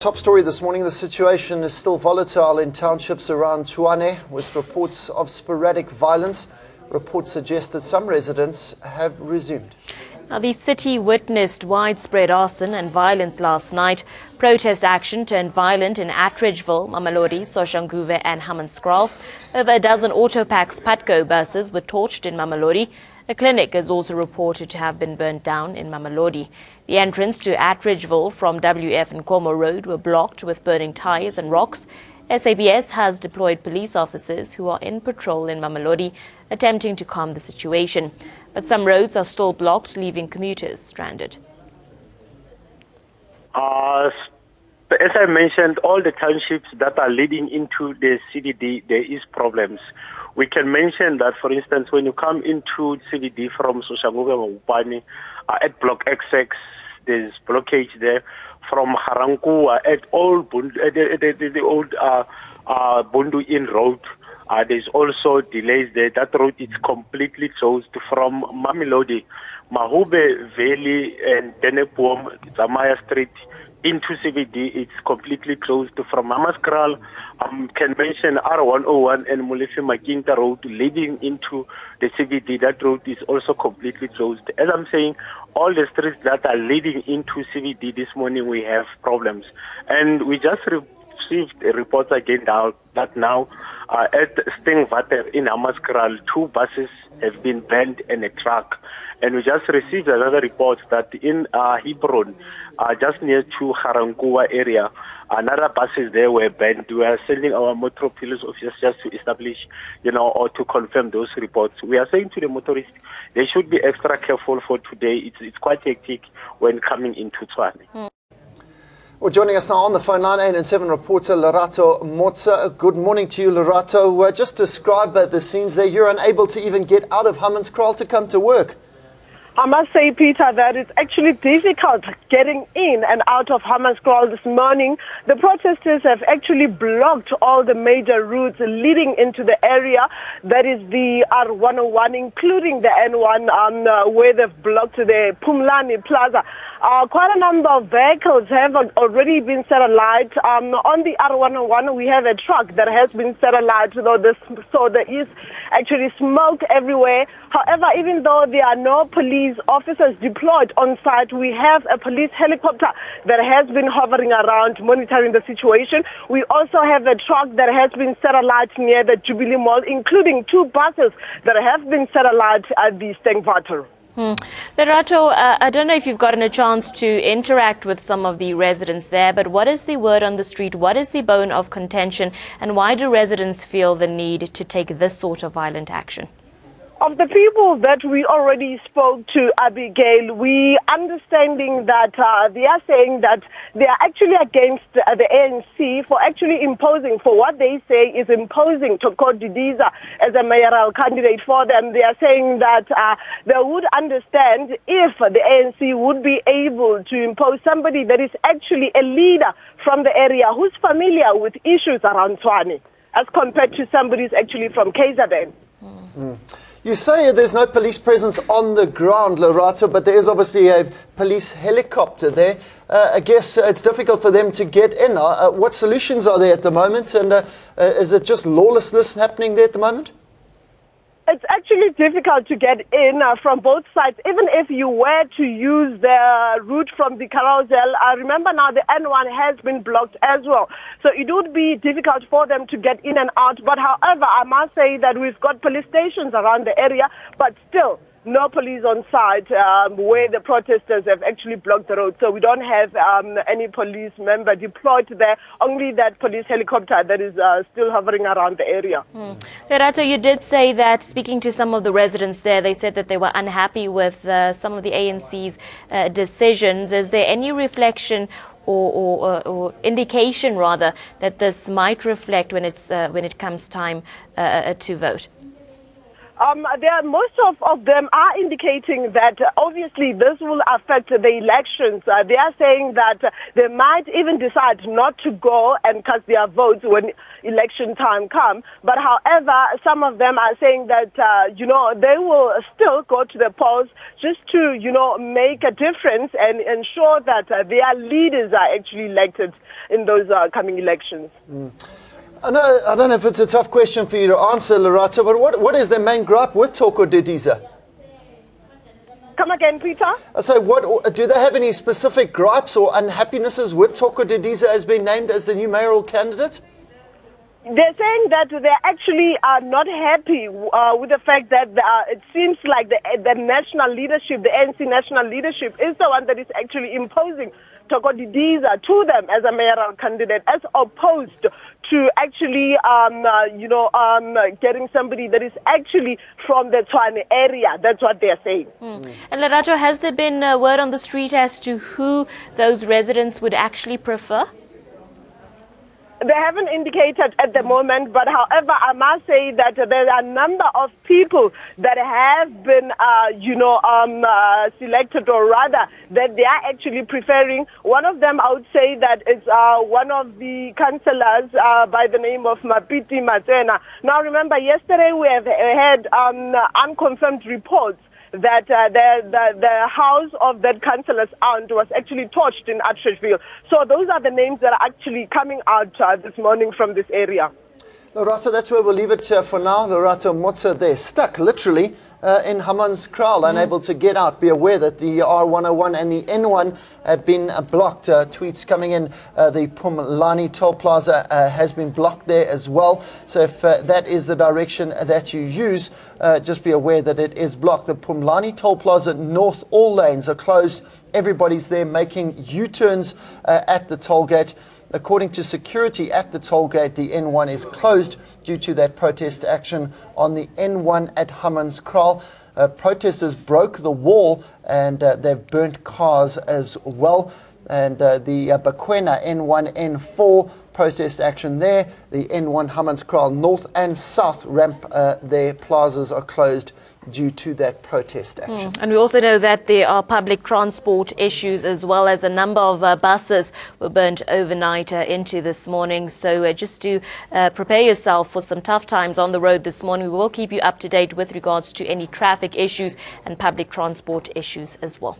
Top story this morning, the situation is still volatile in townships around Tshwane with reports of sporadic violence. Reports suggest that some residents have resumed. Now, the city witnessed widespread arson and violence last night. Protest action turned violent in Attridgeville, Mamelodi, Soshanguve and Hammanskraal. Over a dozen Autopax Patco buses were torched in Mamelodi. A clinic is also reported to have been burnt down in Mamelodi. The entrance to Attridgeville from WF and Como Road were blocked with burning tyres and rocks. SABS has deployed police officers who are in patrol in Mamelodi, attempting to calm the situation. But some roads are still blocked, leaving commuters stranded. As I mentioned, all the townships that are leading into the CBD, there is problems. We can mention that, for instance, when you come into CBD from Soshanguve and Upani, at Block XX, there's blockage there. From Haranku at old the old Bundu Inn Road, there's also delays there. That road is completely closed from Mamelodi, Mahube Valley and Denepuom, Zamaya Street into CBD. It's completely closed from Hammanskraal. Can mention R101 and Molefe Makinta Road leading into the CBD. That road is also completely closed. As I'm saying, all the streets that are leading into CBD this morning, we have problems. And we just received reports again that now at Stingwater in Hammanskraal, 2 buses have been burned and a truck. And we just received another report that in Hebron, just near to Harankuwa area, another buses there were burned. We are sending our motor police officers just to establish, or to confirm those reports. We are saying to the motorists, they should be extra careful for today. It's quite hectic when coming into Tshwane. Well, joining us now on the phone line, ANC reporter Lerato Motsa. Good morning to you, Lerato. Just describe the scenes there. You're unable to even get out of Hammanskraal to come to work. I must say, Peter, that it's actually difficult getting in and out of Hammanskraal this morning. The protesters have actually blocked all the major routes leading into the area. That is the R101, including the N1, where they've blocked the Pumlani Plaza. Quite a number of vehicles have already been set alight. On the R101, we have a truck that has been set alight, so there is actually smoke everywhere. However, even though there are no police officers deployed on site, we have a police helicopter that has been hovering around monitoring the situation. We also have a truck that has been set alight near the Jubilee Mall, including 2 buses that have been set alight at the Stengwater. Lerato, I don't know if you've gotten a chance to interact with some of the residents there, but what is the word on the street? What is the bone of contention? And why do residents feel the need to take this sort of violent action? Of the people that we already spoke to, Abigail, we understanding that they are saying that they are actually against the ANC for actually imposing, for what they say is imposing Toko Didiza as a mayoral candidate for them. They are saying that they would understand if the ANC would be able to impose somebody that is actually a leader from the area who's familiar with issues around Tshwane, as compared to somebody who's actually from KZN. You say there's no police presence on the ground, Lerato, but there is obviously a police helicopter there. I guess it's difficult for them to get in. What solutions are there at the moment? And is it just lawlessness happening there at the moment? It's actually difficult to get in from both sides. Even if you were to use the route from the carousel, remember now the N1 has been blocked as well. So it would be difficult for them to get in and out. But however, I must say that we've got police stations around the area, but still no police on site where the protesters have actually blocked the road. So we don't have any police member deployed there, only that police helicopter that is still hovering around the area. Lerato, you did say that, speaking to some of the residents there, they said that they were unhappy with some of the ANC's decisions. Is there any reflection or indication, rather, that this might reflect when it comes time to vote? Most of them are indicating that obviously this will affect the elections. They are saying that they might even decide not to go and cast their votes when election time comes. But however, some of them are saying that, they will still go to the polls just to, make a difference and ensure that their leaders are actually elected in those coming elections. I don't know if it's a tough question for you to answer, Lerato, but what is the main gripe with Thoko Didiza? Come again, Peter? I say, do they have any specific gripes or unhappinesses with Thoko Didiza as being named as the new mayoral candidate? They're saying that they actually are not happy with the fact that it seems like the national leadership, the ANC national leadership, is the one that is actually imposing Thoko Didiza to them as a mayoral candidate, as opposed to actually, getting somebody that is actually from the Tshwane area. That's what they're saying. And Lerato, has there been word on the street as to who those residents would actually prefer? They haven't indicated at the moment, but however, I must say that there are a number of people that have been, selected, or rather, that they are actually preferring. One of them, I would say that is one of the councillors by the name of Mapiti Matena. Now, remember, yesterday we have had unconfirmed reports that the house of that councillor's aunt was actually torched in Atteridgeville. So those are the names that are actually coming out this morning from this area. Lerato, that's where we'll leave it for now. Lerato Motsa there, stuck literally in Hammanskraal, unable to get out. Be aware that the R101 and the N1 have been blocked. Tweets coming in, the Pumlani toll plaza has been blocked there as well. So if that is the direction that you use, just be aware that it is blocked. The Pumlani toll plaza north, all lanes are closed. Everybody's there making U-turns at the toll gate. According to security at the toll gate, the N1 is closed due to that protest action on the N1 at Hammanskraal. Protesters broke the wall and they've burnt cars as well. And the Bakwena N1, N4 protest action there. The N1 Hammanskraal North and South ramp, their plazas are closed due to that protest action. And we also know that there are public transport issues, as well as a number of buses were burnt overnight into this morning. So just to prepare yourself for some tough times on the road this morning. We will keep you up to date with regards to any traffic issues and public transport issues as well.